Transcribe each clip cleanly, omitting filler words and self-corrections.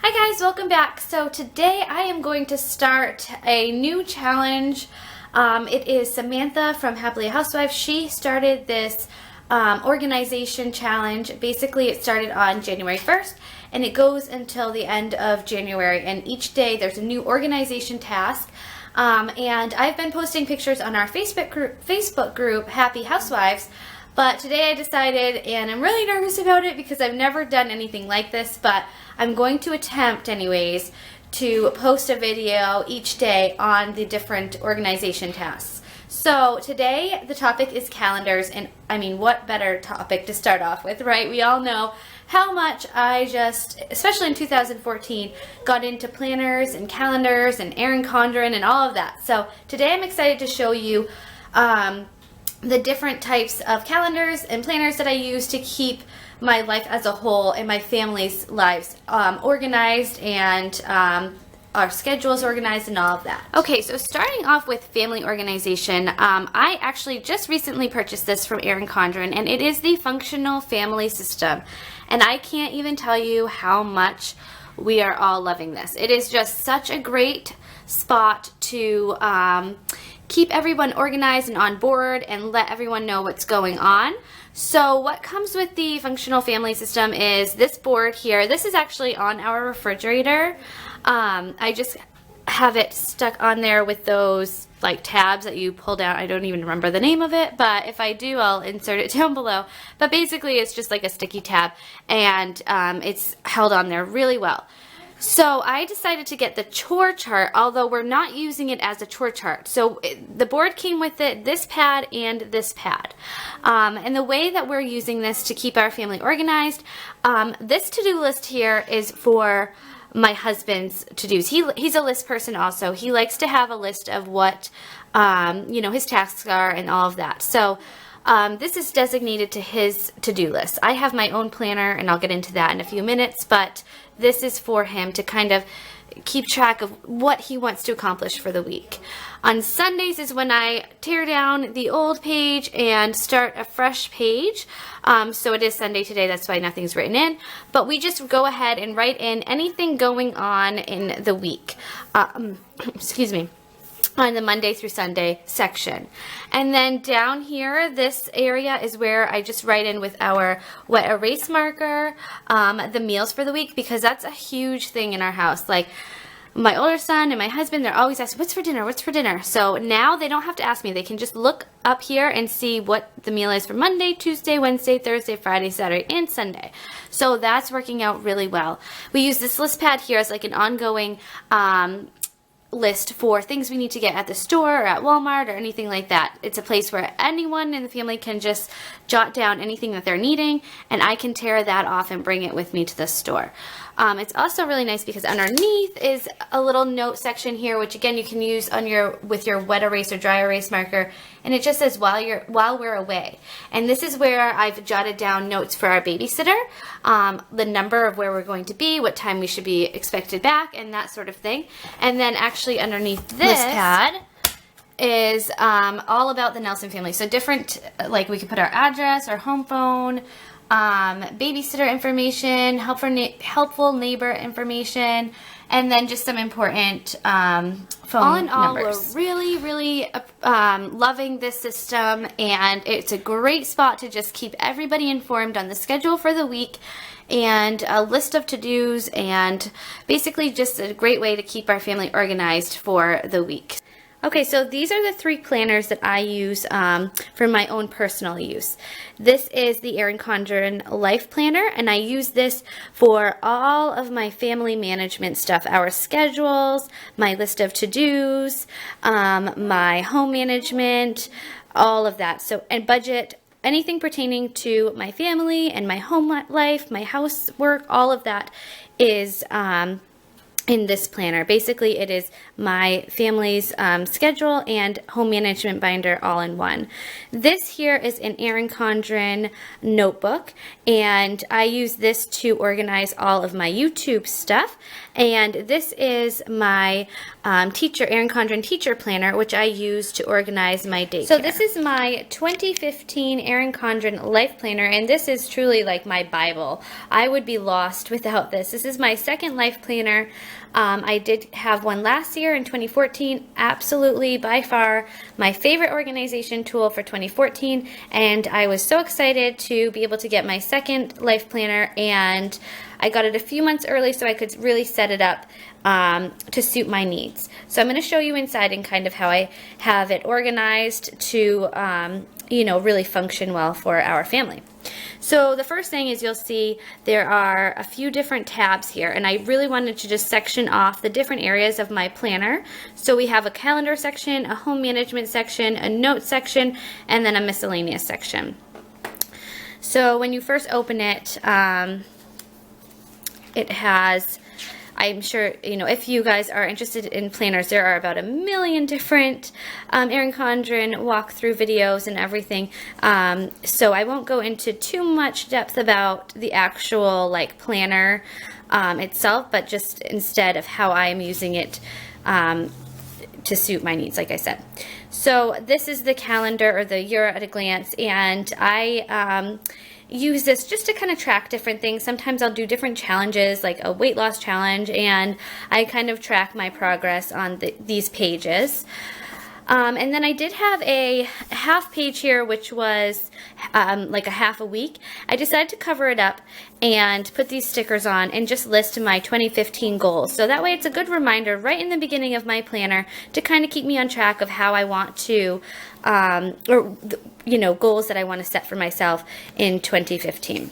Hi guys, welcome back. So today I am going to start a new challenge. It is Samantha from Happily a Housewife. She started this organization challenge. Basically it started on January 1st and it goes until the end of January, and each day there's a new organization task. And I've been posting pictures on our Facebook group Happy Housewives. But today I decided, and I'm really nervous about it because I've never done anything like this, but I'm going to attempt anyways to post a video each day on the different organization tasks. So today the topic is calendars, and I mean, what better topic to start off with, right? We all know how much I just, especially in 2014, got into planners and calendars and Erin Condren and all of that. So today I'm excited to show you the different types of calendars and planners that I use to keep my life as a whole and my family's lives organized, and our schedules organized and all of that. Okay, so starting off with family organization, I actually just recently purchased this from Erin Condren, and it is the Functional Family System. And I can't even tell you how much we are all loving this. It is just such a great spot to keep everyone organized and on board and let everyone know what's going on. So what comes with the Functional Family System is this board here. This is actually on our refrigerator. I just have it stuck on there with those like tabs that you pull down. I don't even remember the name of it, but if I do, I'll insert it down below. But basically it's just like a sticky tab, and it's held on there really well. So I decided to get the Chore Chart, although we're not using it as a chore chart. So the board came with it, this pad and this pad. And the way that we're using this to keep our family organized, this to-do list here is for my husband's to-dos. He's a list person also. He likes to have a list of what his tasks are and all of that. So this is designated to his to-do list. I have my own planner, and I'll get into that in a few minutes, but this is for him to kind of keep track of what he wants to accomplish for the week. On Sundays is when I tear down the old page and start a fresh page. So it is Sunday today, that's why nothing's written in. But we just go ahead and write in anything going on in the week. Excuse me. On the Monday through Sunday section. And then down here, this area is where I just write in with our wet erase marker the meals for the week, because that's a huge thing in our house. Like my older son and my husband, they're always asking, what's for dinner, what's for dinner? So now they don't have to ask me. They can just look up here and see what the meal is for Monday, Tuesday, Wednesday, Thursday, Friday, Saturday, and Sunday. So that's working out really well. We use this list pad here as like an ongoing list for things we need to get at the store or at Walmart or anything like that. It's a place where anyone in the family can just jot down anything that they're needing, and I can tear that off and bring it with me to the store. It's also really nice because underneath is a little note section here, which again you can use on with your wet erase or dry erase marker, and it just says while we're away. And this is where I've jotted down notes for our babysitter, the number of where we're going to be, what time we should be expected back, and that sort of thing. And then actually underneath this pad is all about the Nelson family. So different, like we could put our address, our home phone, babysitter information, helpful neighbor information, and then just some important phone all in all, numbers. We're really loving this system, and it's a great spot to just keep everybody informed on the schedule for the week and a list of to-dos, and basically just a great way to keep our family organized for the week. Okay, so these are the 3 planners that I use for my own personal use. This is the Erin Condren Life Planner, and I use this for all of my family management stuff, our schedules, my list of to-dos, my home management, all of that. So, and budget, anything pertaining to my family and my home life, my housework, all of that is in this planner. Basically, it is my family's schedule and home management binder all in one. This here is an Erin Condren notebook, and I use this to organize all of my YouTube stuff. And this is my Erin Condren teacher planner, which I use to organize my daycare. So this is my 2015 Erin Condren life planner, and this is truly like my Bible. I would be lost without this. This is my second life planner. I did have one last year in 2014. Absolutely, by far, my favorite organization tool for 2014. And I was so excited to be able to get my second life planner, and I got it a few months early so I could really set it up to suit my needs. So I'm going to show you inside and kind of how I have it organized to, you know, really function well for our family. So the first thing is you'll see there are a few different tabs here, and I really wanted to just section off the different areas of my planner. So we have a calendar section, a home management section, a notes section, and then a miscellaneous section. So when you first open it, it has, I'm sure, you know, if you guys are interested in planners, there are about 1 million different Erin Condren walkthrough videos and everything. So I won't go into too much depth about the actual like planner itself, but just instead of how I'm using it to suit my needs, like I said. So this is the calendar, or the year at a glance, and I use this just to kind of track different things. Sometimes I'll do different challenges, like a weight loss challenge, and I kind of track my progress on these pages. And then I did have a half page here, which was like a half a week. I decided to cover it up and put these stickers on and just list my 2015 goals. So that way it's a good reminder right in the beginning of my planner to kind of keep me on track of how I want to, you know, goals that I want to set for myself in 2015.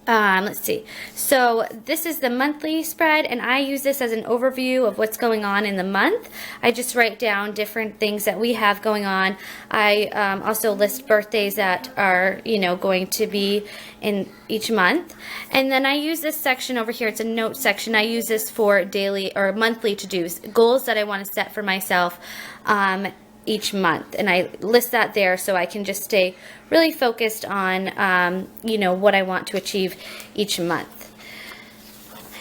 Let's see. So this is the monthly spread, and I use this as an overview of what's going on in the month. I just write down different things that we have going on. I also list birthdays that are, you know, going to be in each month. And then I use this section over here. It's a note section. I use this for daily or monthly to-dos, goals that I want to set for myself each month, and I list that there so I can just stay really focused on you know, what I want to achieve each month.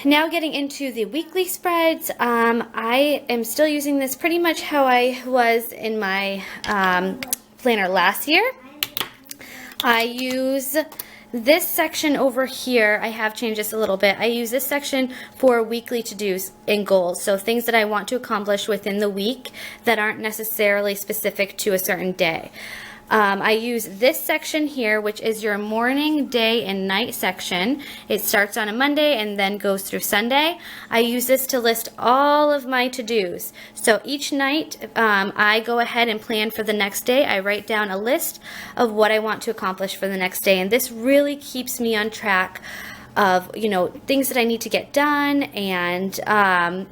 Now getting into the weekly spreads, I am still using this pretty much how I was in my planner last year. I use this section over here. I have changed this a little bit. I use this section for weekly to-dos and goals, so things that I want to accomplish within the week that aren't necessarily specific to a certain day. I use this section here, which is your morning, day, and night section. It starts on a Monday and then goes through Sunday. I use this to list all of my to-dos. So each night I go ahead and plan for the next day. I write down a list of what I want to accomplish for the next day, and this really keeps me on track of, you know, things that I need to get done, and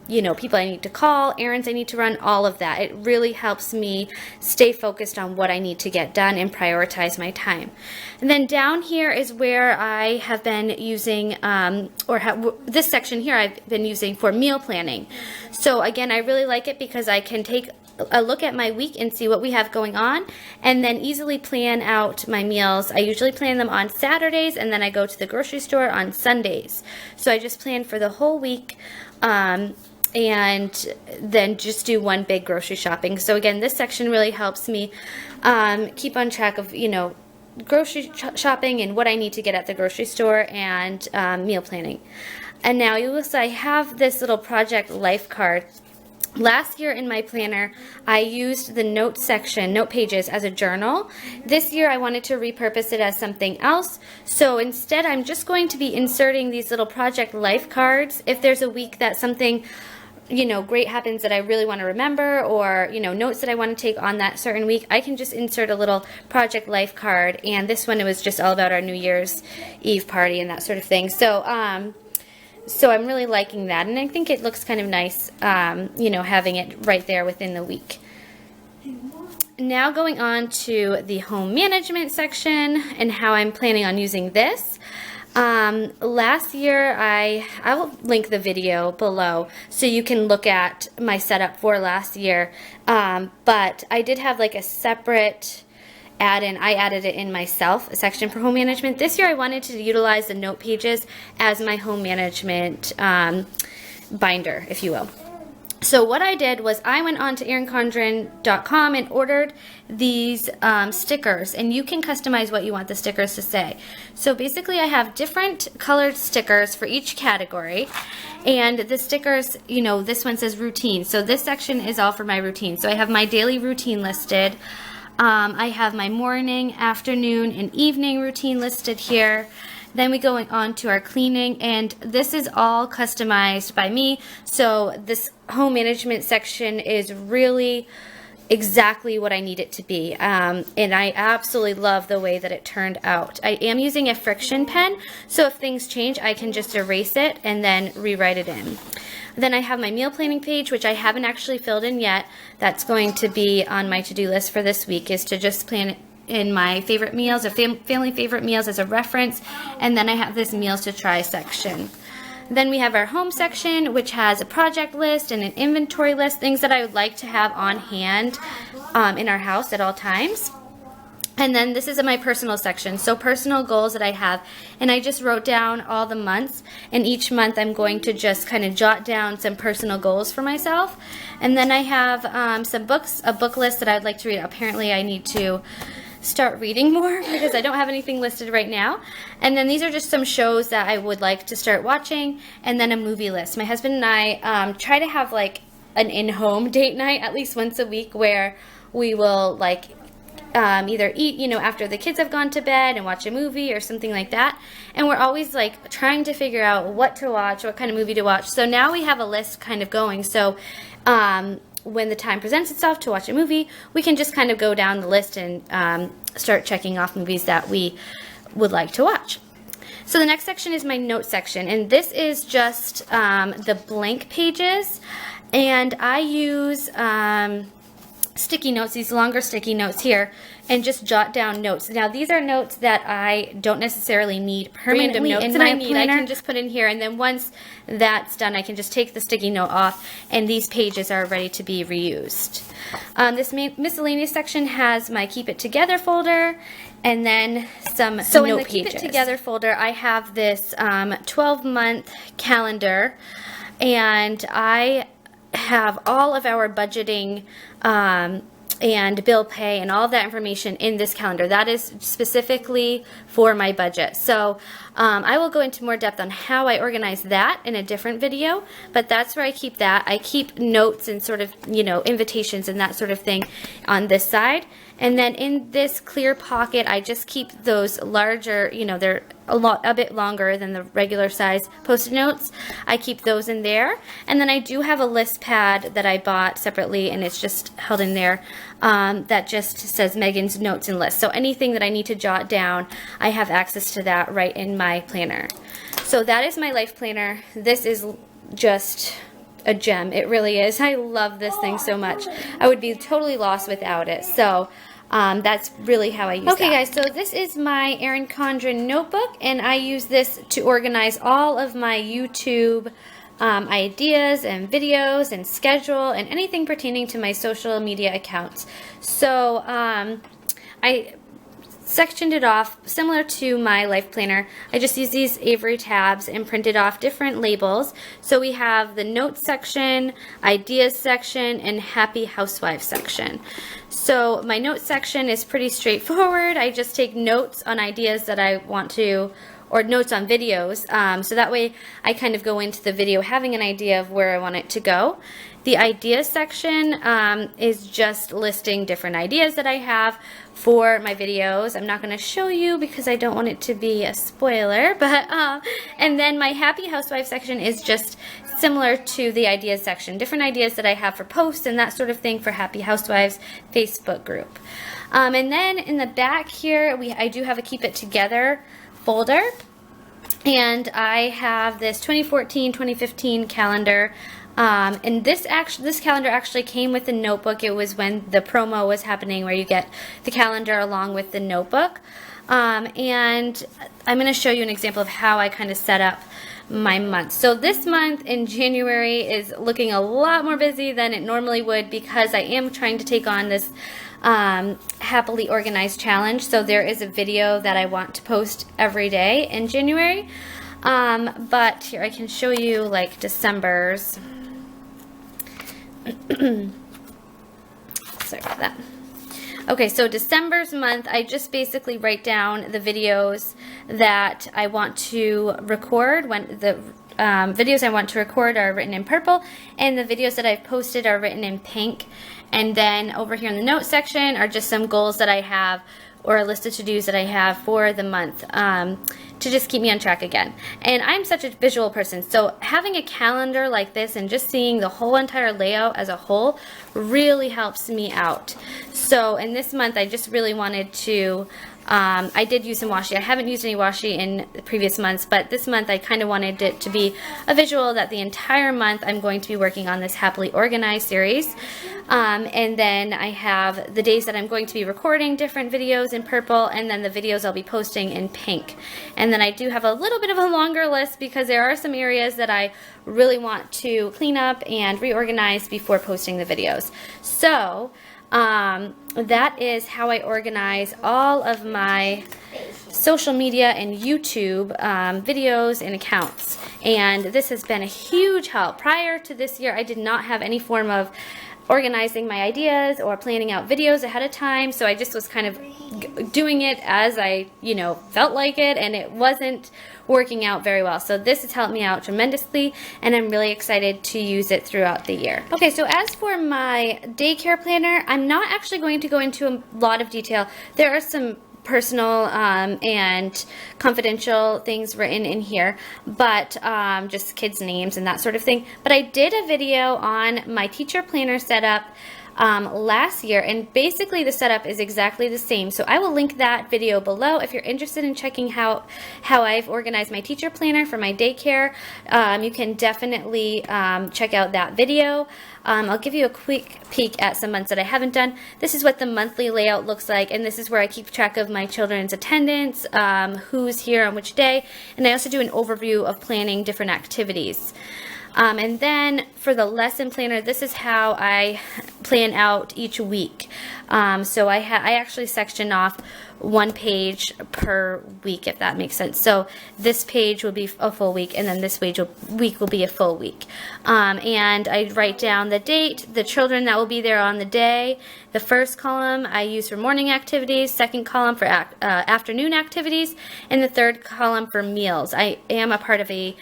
you know, people I need to call, errands I need to run, all of that. It really helps me stay focused on what I need to get done and prioritize my time. And then down here is where I have been using this section here I've been using for meal planning. So again, I really like it because I can take a look at my week and see what we have going on, and then easily plan out my meals. I usually plan them on Saturdays, and then I go to the grocery store on Sundays. So I just plan for the whole week, and then just do one big grocery shopping. So again, this section really helps me keep on track of, you know, grocery shopping and what I need to get at the grocery store, and meal planning. And now you will see I have this little project life card. Last year in my planner, I used the note section, note pages, as a journal. This year I wanted to repurpose it as something else. So instead I'm just going to be inserting these little project life cards. If there's a week that something, you know, great happens that I really want to remember, or, you know, notes that I want to take on that certain week, I can just insert a little project life card. And this one, it was just all about our New Year's Eve party and that sort of thing. So I'm really liking that, and I think it looks kind of nice, you know, having it right there within the week. Now going on to the home management section and how I'm planning on using this. Last year, I will link the video below so you can look at my setup for last year. But I did have like a separate add-in. I added it in myself, a section for home management. This year I wanted to utilize the note pages as my home management binder, if you will. So what I did was I went on to erincondren.com and ordered these stickers, and you can customize what you want the stickers to say. So basically I have different colored stickers for each category, and the stickers, you know, this one says routine. So this section is all for my routine. So I have my daily routine listed. I have my morning, afternoon, and evening routine listed here. Then we go on to our cleaning, and this is all customized by me. So this home management section is really exactly what I need it to be. And I absolutely love the way that it turned out. I am using a friction pen, so if things change, I can just erase it and then rewrite it in. Then I have my meal planning page, which I haven't actually filled in yet. That's going to be on my to-do list for this week, is to just plan in my favorite meals or family favorite meals as a reference. And then I have this meals to try section. Then we have our home section, which has a project list and an inventory list, things that I would like to have on hand in our house at all times. And then this is my personal section, so personal goals that I have. And I just wrote down all the months, and each month I'm going to just kind of jot down some personal goals for myself. And then I have some books, a book list that I would like to read. Apparently I need to start reading more because I don't have anything listed right now. And then these are just some shows that I would like to start watching, and then a movie list. My husband and I try to have like an in-home date night at least once a week where we will like either eat, you know, after the kids have gone to bed and watch a movie or something like that. And we're always like trying to figure out what to watch, what kind of movie to watch. So now we have a list kind of going. So when the time presents itself to watch a movie, we can just kind of go down the list and start checking off movies that we would like to watch. So the next section is my note section, and this is just the blank pages, and I use sticky notes, these longer sticky notes here, and just jot down notes. Now these are notes that I don't necessarily need permanently in my planner. I can just put in here, and then once that's done I can just take the sticky note off, and these pages are ready to be reused. This miscellaneous section has my Keep It Together folder, and then some note pages. So in the Keep It Together folder I have this 12-month calendar, and I have all of our budgeting and bill pay and all of that information in this calendar. That is specifically for my budget. So I will go into more depth on how I organize that in a different video, but that's where I keep that. I keep notes and sort of, you know, invitations and that sort of thing on this side. And then in this clear pocket, I just keep those larger, you know, they're a bit longer than the regular size Post-it notes. I keep those in there. And then I do have a list pad that I bought separately, and it's just held in there, that just says Megan's Notes and Lists. So anything that I need to jot down, I have access to that right in my planner. So that is my life planner. This is just a gem. It really is. I love this thing so much. I would be totally lost without it. So that's really how I use it. Okay guys, so this is my Erin Condren notebook, and I use this to organize all of my YouTube ideas and videos and schedule and anything pertaining to my social media accounts. So I sectioned it off similar to my life planner. I just use these Avery tabs and printed off different labels. So we have the notes section, ideas section, and happy housewife section. So my notes section is pretty straightforward. I just take notes on ideas that I want to, or notes on videos, so that way I kind of go into the video having an idea of where I want it to go. The ideas section is just listing different ideas that I have for my videos. I'm not going to show you because I don't want it to be a spoiler, but and then my happy housewife section is just similar to the ideas section, different ideas that I have for posts and that sort of thing for Happy Housewives Facebook group. And then in the back here, I do have a Keep It Together folder, and I have this 2014-2015 calendar And this calendar actually came with the notebook. It was when the promo was happening where you get the calendar along with the notebook. And I'm going to show you an example of how I kind of set up my month. So this month in January is looking a lot more busy than it normally would because I am trying to take on this happily organized challenge. So there is a video that I want to post every day in January. But here I can show you like December's. Sorry about that. Okay, so December's month, I just basically write down the videos that I want to record. When the videos I want to record are written in purple, and the videos that I've posted are written in pink. And then over here in the notes section are just some goals that I have, or a list of to-dos that I have for the month to just keep me on track again. And I'm such a visual person, so having a calendar like this and just seeing the whole entire layout as a whole really helps me out. So in this month, I just really wanted to, I did use some washi. I haven't used any washi in the previous months, but this month I kind of wanted it to be a visual that the entire month I'm going to be working on this Happily Organized series. And then I have the days that I'm going to be recording different videos in purple, and then the videos I'll be posting in pink. And then I do have a little bit of a longer list because there are some areas that I really want to clean up and reorganize before posting the videos. So that is how I organize all of my social media and YouTube videos and accounts. And this has been a huge help. Prior to this year, I did not have any form of organizing my ideas or planning out videos ahead of time, so I just was kind of doing it as I, felt like it, and it wasn't working out very well. So this has helped me out tremendously, and I'm really excited to use it throughout the year. Okay, so as for my daycare planner, I'm not actually going to go into a lot of detail. There are some personal and confidential things written in here, but just kids' names and that sort of thing. But I did a video on my teacher planner setup last year, and basically the setup is exactly the same. So I will link that video below if you're interested in checking how I've organized my teacher planner for my daycare. You can definitely check out that video. I'll give you a quick peek at some months that I haven't done. This is what the monthly layout looks like, and this is where I keep track of my children's attendance, who's here on which day, and I also do an overview of planning different activities. And then for the lesson planner, this is how I plan out each week. So I actually section off one page per week, if that makes sense. So this page will be a full week, and then this week will be a full week. And I write down the date, the children that will be there on the day. The first column I use for morning activities, second column for afternoon activities, and the third column for meals. I am a part of a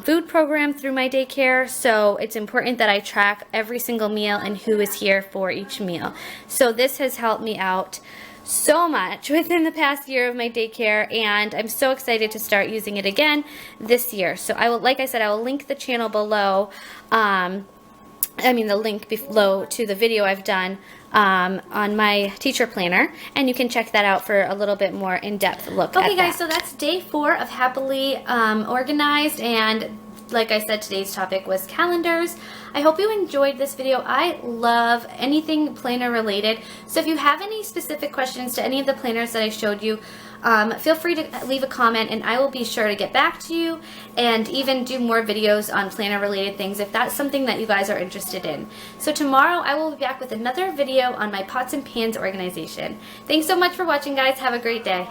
food program through my daycare, so it's important that I track every single meal and who is here for each meal. So this has helped me out so much within the past year of my daycare, and I'm so excited to start using it again this year. So I will, like I said, I will link the channel below, the link below to the video I've done on my teacher planner, and you can check that out for a little bit more in-depth look at that. Okay guys, so that's day 4 of Happily Organized, and like I said, today's topic was calendars. I hope you enjoyed this video. I love anything planner related, so if you have any specific questions to any of the planners that I showed you, feel free to leave a comment, and I will be sure to get back to you and even do more videos on planner related things if that's something that you guys are interested in. So tomorrow I will be back with another video on my pots and pans organization. Thanks so much for watching, guys. Have a great day.